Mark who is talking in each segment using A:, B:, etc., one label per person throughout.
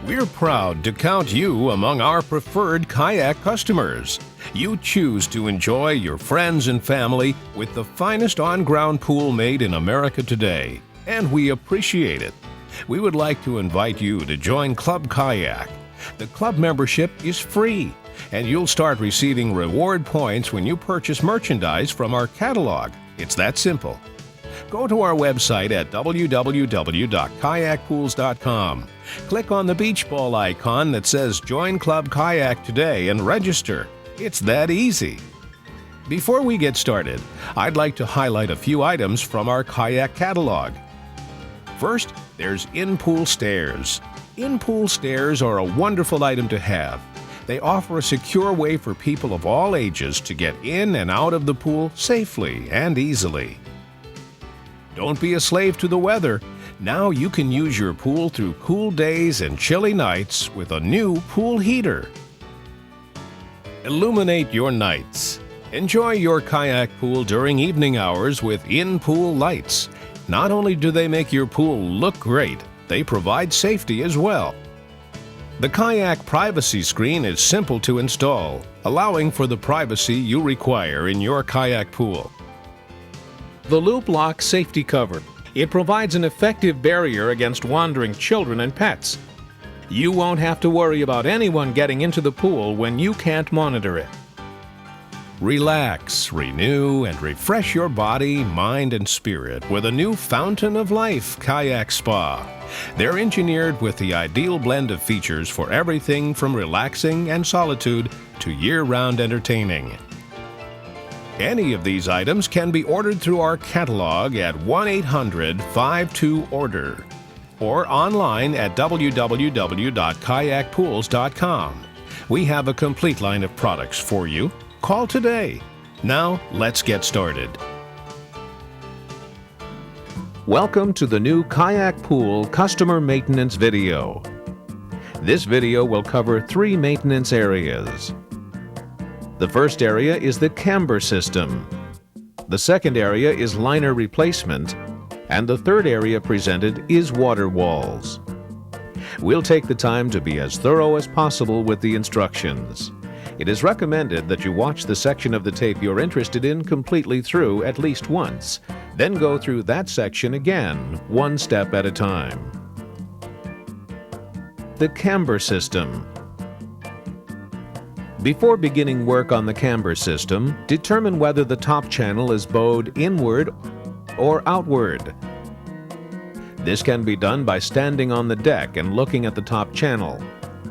A: We're proud to count you among our preferred kayak customers. You choose to enjoy your friends and family with the finest on-ground pool made in America today, and we appreciate it. We would like to invite you to join Club Kayak. The club membership is free, and you'll start receiving reward points when you purchase merchandise from our catalog. It's that simple. Go to our website at www.kayakpools.com. Click on the beach ball icon that says Join Club Kayak today and register. It's that easy. Before we get started, I'd like to highlight a few items from our kayak catalog. First, there's in-pool stairs. In-pool stairs are a wonderful item to have. They offer a secure way for people of all ages to get in and out of the pool safely and easily. Don't be a slave to the weather. Now you can use your pool through cool days and chilly nights with a new pool heater. Illuminate your nights. Enjoy your kayak pool during evening hours with in-pool lights. Not only do they make your pool look great, they provide safety as well. The kayak privacy screen is simple to install, allowing for the privacy you require in your kayak pool. The Loop Lock Safety Cover. It provides an effective barrier against wandering children and pets. You won't have to worry about anyone getting into the pool when you can't monitor it. Relax, renew, and refresh your body, mind, and spirit with a new Fountain of Life Kayak Spa. They're engineered with the ideal blend of features for everything from relaxing and solitude to year-round entertaining. Any of these items can be ordered through our catalog at 1-800-52-ORDER or online at www.kayakpools.com. We have a complete line of products for you. Call today. Now, let's get started. Welcome to the new Kayak Pool Customer Maintenance video. This video will cover 3 maintenance areas. The first area is the Camber system. The second area is liner replacement, and the third area presented is water walls. We'll take the time to be as thorough as possible with the instructions. It is recommended that you watch the section of the tape you're interested in completely through at least once, then go through that section again, one step at a time. The Camber system. Before beginning work on the Camber system, determine whether the top channel is bowed inward or outward. This can be done by standing on the deck and looking at the top channel.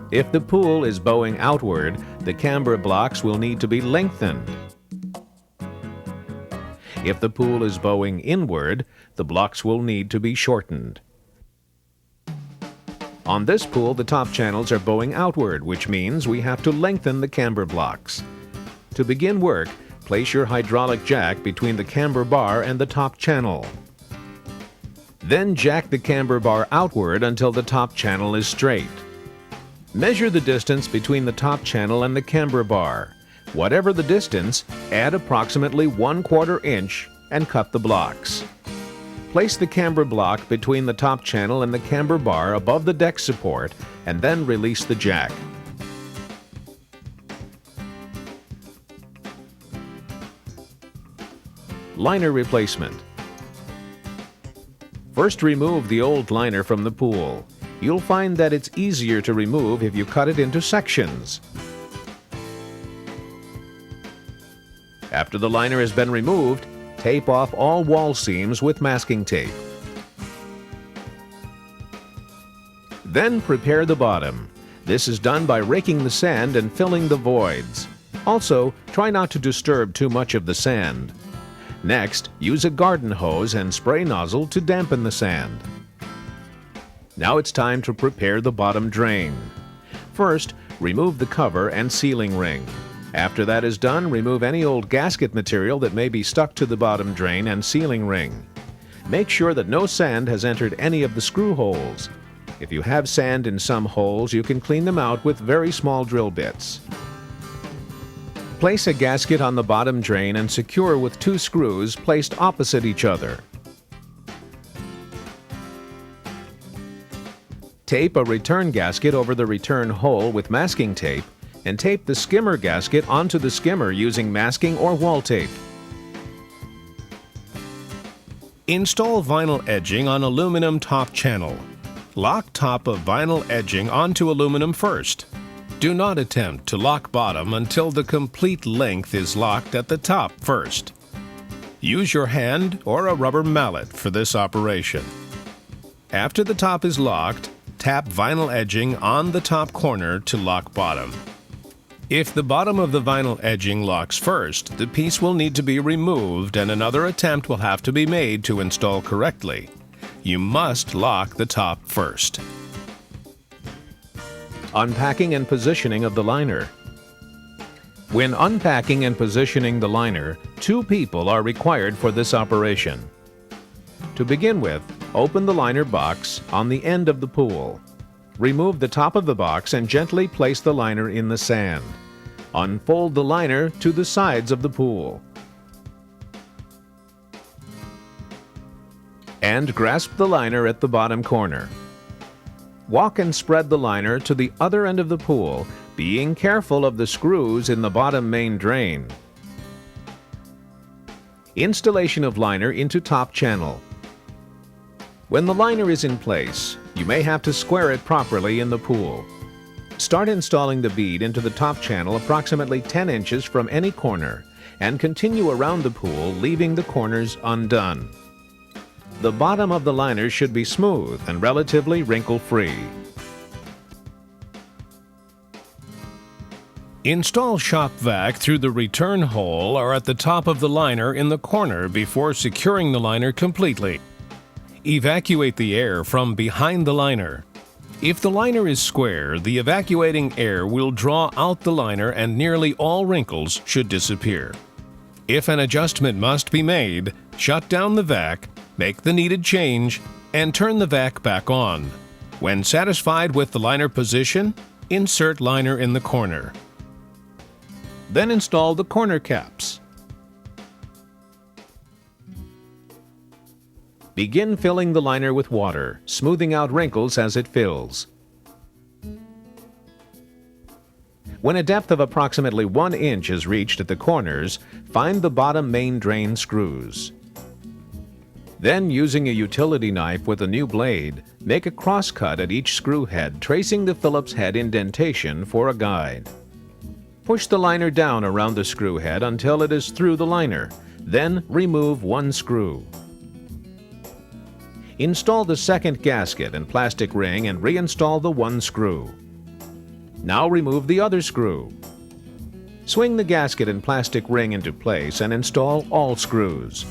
A: If the pool is bowing outward, the camber blocks will need to be lengthened. If the pool is bowing inward, the blocks will need to be shortened. On this pool, the top channels are bowing outward, which means we have to lengthen the camber blocks. To begin work, place your hydraulic jack between the camber bar and the top channel. Then jack the camber bar outward until the top channel is straight. Measure the distance between the top channel and the camber bar. Whatever the distance, add approximately 1/4 inch and cut the blocks. Place the camber block between the top channel and the camber bar above the deck support and then release the jack. Liner replacement. First, remove the old liner from the pool. You'll find that it's easier to remove if you cut it into sections. After the liner has been removed, tape off all wall seams with masking tape. Then prepare the bottom. This is done by raking the sand and filling the voids. Also, try not to disturb too much of the sand. Next, use a garden hose and spray nozzle to dampen the sand. Now it's time to prepare the bottom drain. First, remove the cover and sealing ring. After that is done, remove any old gasket material that may be stuck to the bottom drain and sealing ring. Make sure that no sand has entered any of the screw holes. If you have sand in some holes, you can clean them out with very small drill bits. Place a gasket on the bottom drain and secure with 2 screws placed opposite each other. Tape a return gasket over the return hole with masking tape and tape the skimmer gasket onto the skimmer using masking or wall tape.
B: Install vinyl edging on aluminum top channel. Lock top of vinyl edging onto aluminum first. Do not attempt to lock bottom until the complete length is locked at the top first. Use your hand or a rubber mallet for this operation. After the top is locked, tap vinyl edging on the top corner to lock bottom. If the bottom of the vinyl edging locks first, the piece will need to be removed and another attempt will have to be made to install correctly. You must lock the top first.
A: Unpacking and positioning of the liner. When unpacking and positioning the liner, 2 people are required for this operation. To begin with, open the liner box on the end of the pool. Remove the top of the box and gently place the liner in the sand. Unfold the liner to the sides of the pool. And grasp the liner at the bottom corner. Walk and spread the liner to the other end of the pool, being careful of the screws in the bottom main drain. Installation of liner into top channel. When the liner is in place, you may have to square it properly in the pool. Start installing the bead into the top channel approximately 10 inches from any corner and continue around the pool, leaving the corners undone. The bottom of the liner should be smooth and relatively wrinkle-free.
B: Install shop vac through the return hole or at the top of the liner in the corner before securing the liner completely. Evacuate the air from behind the liner. If the liner is square, the evacuating air will draw out the liner and nearly all wrinkles should disappear. If an adjustment must be made, shut down the vac, make the needed change, and turn the vac back on. When satisfied with the liner position, insert liner in the corner.
A: Then install the corner caps. Begin filling the liner with water, smoothing out wrinkles as it fills. When a depth of approximately 1 inch is reached at the corners, find the bottom main drain screws. Then, using a utility knife with a new blade, make a cross cut at each screw head, tracing the Phillips head indentation for a guide. Push the liner down around the screw head until it is through the liner, then remove 1 screw. Install the second gasket and plastic ring and reinstall the 1 screw. Now remove the other screw. Swing the gasket and plastic ring into place and install all screws.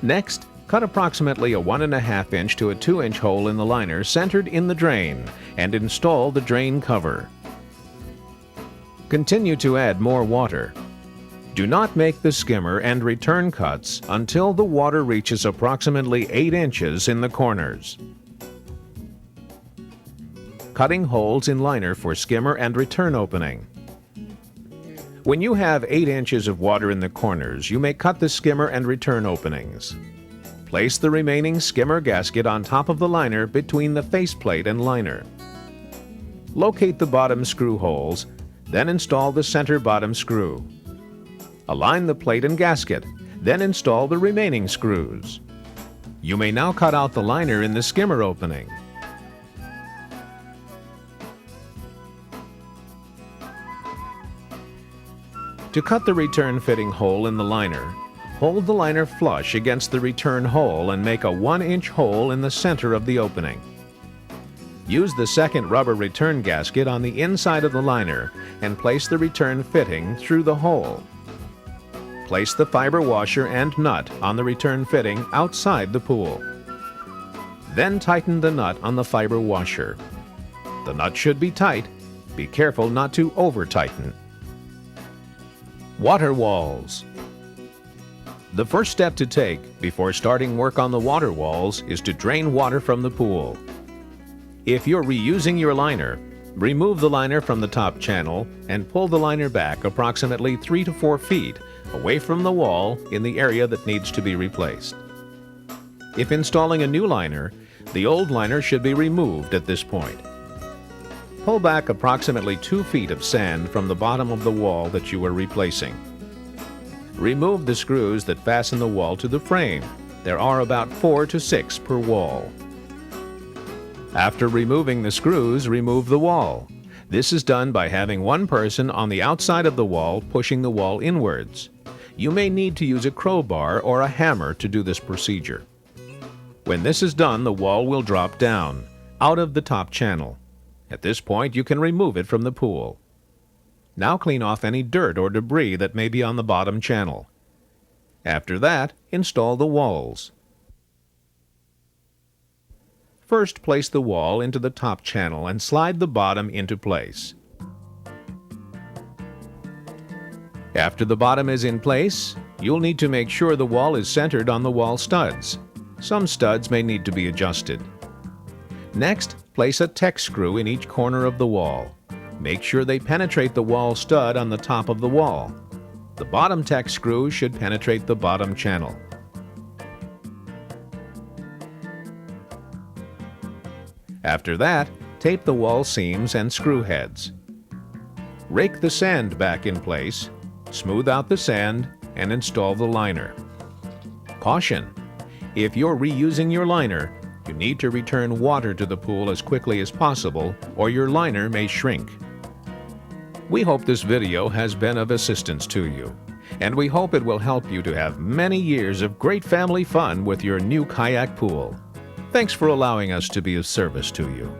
A: Next, cut approximately a 1.5 inch to a 2 inch hole in the liner centered in the drain and install the drain cover. Continue to add more water. Do not make the skimmer and return cuts until the water reaches approximately 8 inches in the corners. Cutting holes in liner for skimmer and return opening. When you have 8 inches of water in the corners, you may cut the skimmer and return openings. Place the remaining skimmer gasket on top of the liner between the faceplate and liner. Locate the bottom screw holes, then install the center bottom screw. Align the plate and gasket, then install the remaining screws. You may now cut out the liner in the skimmer opening. To cut the return fitting hole in the liner, hold the liner flush against the return hole and make a 1 inch hole in the center of the opening. Use the second rubber return gasket on the inside of the liner and place the return fitting through the hole. Place the fiber washer and nut on the return fitting outside the pool. Then tighten the nut on the fiber washer. The nut should be tight. Be careful not to over-tighten. Water walls. The first step to take before starting work on the water walls is to drain water from the pool. If you're reusing your liner, remove the liner from the top channel and pull the liner back approximately 3 to 4 feet away from the wall in the area that needs to be replaced. If installing a new liner, the old liner should be removed at this point. Pull back approximately 2 feet of sand from the bottom of the wall that you are replacing. Remove the screws that fasten the wall to the frame. There are about 4 to 6 per wall. After removing the screws, remove the wall. This is done by having one person on the outside of the wall pushing the wall inwards. You may need to use a crowbar or a hammer to do this procedure. When this is done, the wall will drop down, out of the top channel. At this point, you can remove it from the pool. Now clean off any dirt or debris that may be on the bottom channel. After that, install the walls. First, place the wall into the top channel and slide the bottom into place. After the bottom is in place, you'll need to make sure the wall is centered on the wall studs. Some studs may need to be adjusted. Next, place a Tek screw in each corner of the wall. Make sure they penetrate the wall stud on the top of the wall. The bottom Tek screw should penetrate the bottom channel. After that, tape the wall seams and screw heads. Rake the sand back in place, smooth out the sand, and install the liner. Caution! If you're reusing your liner, you need to return water to the pool as quickly as possible, or your liner may shrink. We hope this video has been of assistance to you, and we hope it will help you to have many years of great family fun with your new kayak pool. Thanks for allowing us to be of service to you.